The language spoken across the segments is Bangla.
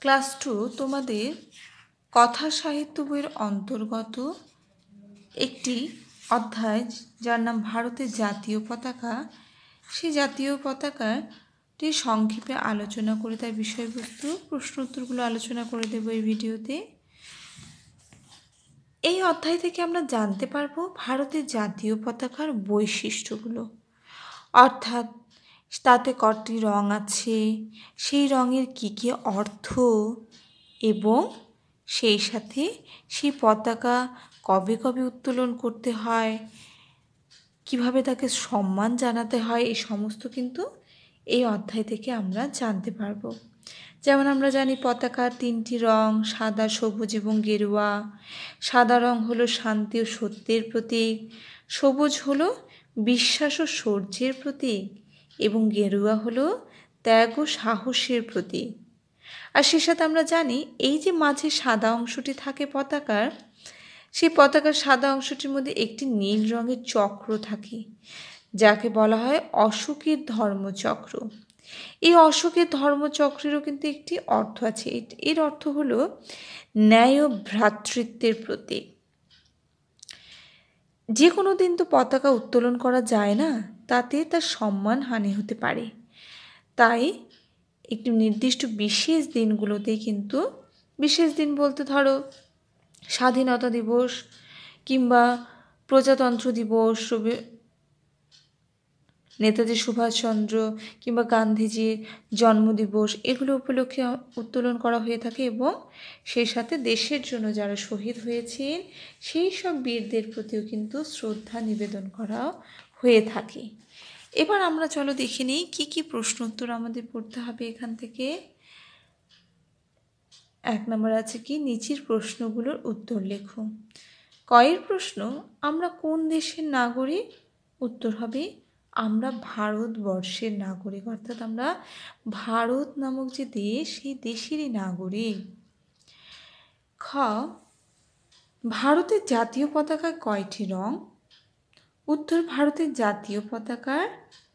ক্লাস 2 তোমাদের কথা সাহিত্য বইয়ের অন্তর্গত একটি অধ্যায় যার নাম ভারতের জাতীয় পতাকা। সেই জাতীয় পতাকাটি সংক্ষেপে আলোচনা করে তার বিষয়বস্তু প্রশ্ন উত্তরগুলো আলোচনা করে দেব এই ভিডিওতে। এই অধ্যায় থেকে আমরা জানতে পারবো ভারতের জাতীয় পতাকার বৈশিষ্ট্যগুলো, অর্থাৎ তাতে কটি রং আছে, সেই রঙের কী কী অর্থ, এবং সেই সাথে সেই পতাকা কবে কবে উত্তোলন করতে হয়, কিভাবে তাকে সম্মান জানাতে হয়, এই সমস্ত কিন্তু এই অধ্যায় থেকে আমরা জানতে পারবো। যেমন আমরা জানি পতাকার 3টি রং, সাদা, সবুজ এবং গেরুয়া। সাদা রং হলো শান্তি ও সত্যের প্রতীক, সবুজ হলো বিশ্বাস ও শৌর্যের প্রতীক, এবং গেরুয়া হলো ত্যাগ ও সাহসের প্রতীক। আর সে সাথে আমরা জানি এই যে মাঝে সাদা অংশটি থাকে পতাকার, সেই পতাকার সাদা অংশটির মধ্যে একটি নীল রঙের চক্র থাকে, যাকে বলা হয় অশোকের ধর্মচক্র। এই অশোকের ধর্মচক্রেরও কিন্তু একটি অর্থ আছে। এর অর্থ হলো ন্যায় ও ভ্রাতৃত্বের প্রতীক। যে কোনো দিন তো পতাকা উত্তোলন করা যায় না, তাতে তার সম্মান হানি হতে পারে। তাই একটি নির্দিষ্ট বিশেষ দিনগুলোতে কিন্তু, বিশেষ দিন বলতে ধরো স্বাধীনতা দিবস কিংবা প্রজাতন্ত্র দিবস, নেতাজি সুভাষচন্দ্র কিংবা গান্ধীজির জন্মদিবস, এগুলো উপলক্ষে উত্তোলন করা হয়ে থাকে, এবং সেই সাথে দেশের জন্য যারা শহীদ হয়েছেন সেই সব বীরদের প্রতিও কিন্তু শ্রদ্ধা নিবেদন করা হয়ে থাকে। এবার আমরা চলো দেখে নিই কী কী প্রশ্ন উত্তর আমাদের পড়তে হবে এখান থেকে। 1 নম্বর আছে কি, নিচের প্রশ্নগুলোর উত্তর লেখো। কয়ের প্রশ্ন, আমরা কোন দেশের নাগরিক? উত্তর হবে আমরা ভারতবর্ষের নাগরিক, অর্থাৎ আমরা ভারত নামক যে দেশ, সেই দেশেরই নাগরিক। খ, ভারতের জাতীয় পতাকায় কয়টি রং? উত্তর, ভারতের জাতীয় পতাকার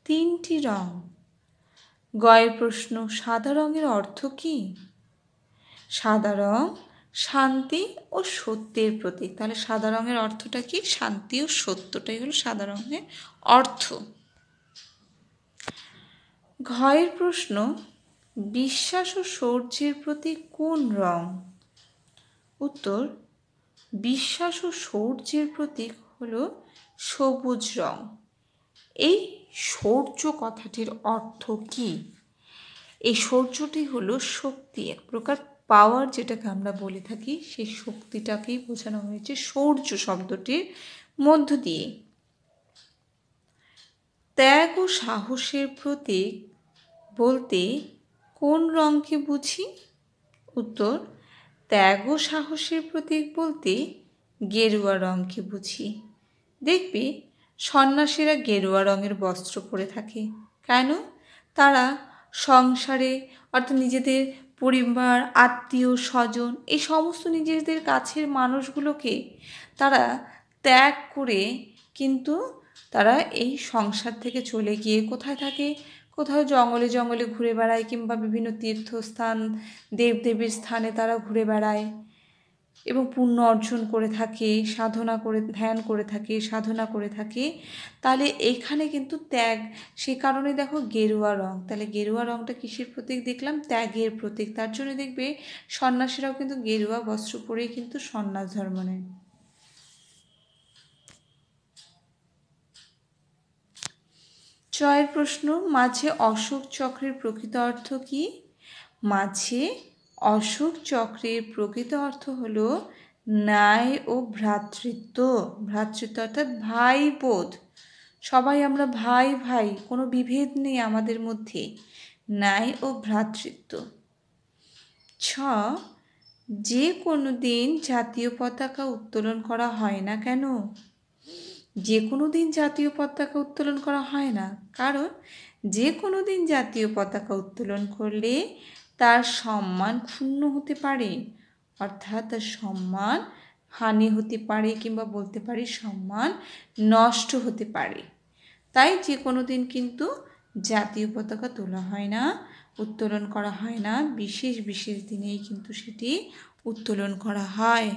3টি রং। গয়ের প্রশ্ন, সাদা রঙের অর্থ কী? সাদা রং শান্তি ও সত্যের প্রতীক। তাহলে সাদা রঙের অর্থটা কি? শান্তি ও সত্যটাই হলো সাদা রঙের অর্থ। ঘয়ের প্রশ্ন, বিশ্বাস ও শৌর্যের প্রতীক কোন রং? উত্তর, বিশ্বাস ও শৌর্যের প্রতীক হলো সবুজ রং। এই শৌর্য কথাটির অর্থ কি? এই শৌর্যটি হলো শক্তি, এক প্রকার পাওয়ার, যেটাকে আমরা বলে থাকি, সেই শক্তিটাকেই বোঝানো হয়েছে শৌর্য শব্দটির মধ্য দিয়ে। ত্যাগ ও সাহসের প্রতীক বলতে কোন রঙকে বুঝি? উত্তর, ত্যাগ ও সাহসের প্রতীক বলতে গেরুয়া রঙকে বুঝি। দেখবে সন্ন্যাসীরা গেরুয়া রঙের বস্ত্র পরে থাকে। কেন? তারা সংসারে, অর্থাৎ নিজেদের পরিবার, আত্মীয় স্বজন, এই সমস্ত নিজেদের কাছের মানুষগুলোকে তারা ত্যাগ করে কিন্তু তারা এই সংসার থেকে চলে গিয়ে কোথায় থাকে? কোথাও জঙ্গলে জঙ্গলে ঘুরে বেড়ায়, কিংবা বিভিন্ন তীর্থস্থান, দেবদেবীর স্থানে তারা ঘুরে বেড়ায় এবং পুণ্য অর্জন করে থাকে, সাধনা করে, ধ্যান করে থাকে, সাধনা করে থাকে। তাহলে এইখানে কিন্তু ত্যাগ, সে কারণে দেখো গেরুয়া রং। তাহলে গেরুয়া রংটা কিসের প্রতীক দেখলাম? ত্যাগের প্রতীক। তার জন্য দেখবে সন্ন্যাসীরাও কিন্তু গেরুয়া বস্ত্র পরেই কিন্তু সন্ন্যাস ধর্ম নেয়। ছয়ের প্রশ্ন, মাঝে অশোক চক্রের প্রকৃত অর্থ কি? মাঝে অশোক চক্রের প্রকৃত অর্থ হলো ন্যায় ও ভ্রাতৃত্ব। ভ্রাতৃত্ব অর্থাৎ ভাই বোধ, সবাই আমরা ভাই ভাই, কোনো বিভেদ নেই আমাদের মধ্যে, ন্যায় ও ভ্রাতৃত্ব। 6, যে কোনো দিন জাতীয় পতাকা উত্তোলন করা হয় না কেন? যে কোনো দিন জাতীয় পতাকা উত্তোলন করা হয় না, কারণ যে কোনো দিন জাতীয় পতাকা উত্তোলন করলে তার সম্মান ক্ষুণ্ণ হতে পারে, অর্থাৎ তার সম্মান হানি হতে পারে, কিংবা বলতে পারি সম্মান নষ্ট হতে পারে। তাই যে কোনো দিন কিন্তু জাতীয় পতাকা তোলা হয় না, উত্তোলন করা হয় না, বিশেষ বিশেষ দিনেই কিন্তু সেটি উত্তোলন করা হয়।